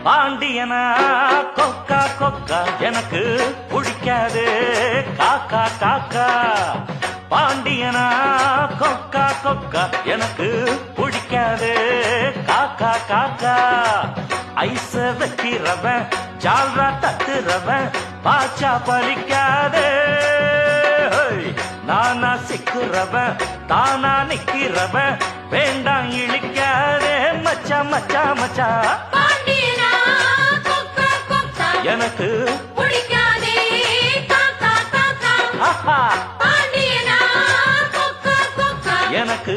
பாண்டியனா கொக்கா கொக்கா எனக்கு பிடிக்காது காக்கா காக்கா. பாண்டியனா கொக்கா கொக்கா எனக்கு பிடிக்காது காக்கா காக்கா. ஐச வைக்கிறவன் ஜால்ரா தட்டுறவன் பாச்சா பலிக்காது. நானா சிக்குறவன் தானா நிக்கிறவன் வேண்டாம் இழிக்காதே மச்சா மச்சா மச்சா. எனக்கு பிடிக்காதே காக்கா காக்கா. ஆஹா பாண்டியனா கொக்கா கொக்கா எனக்கு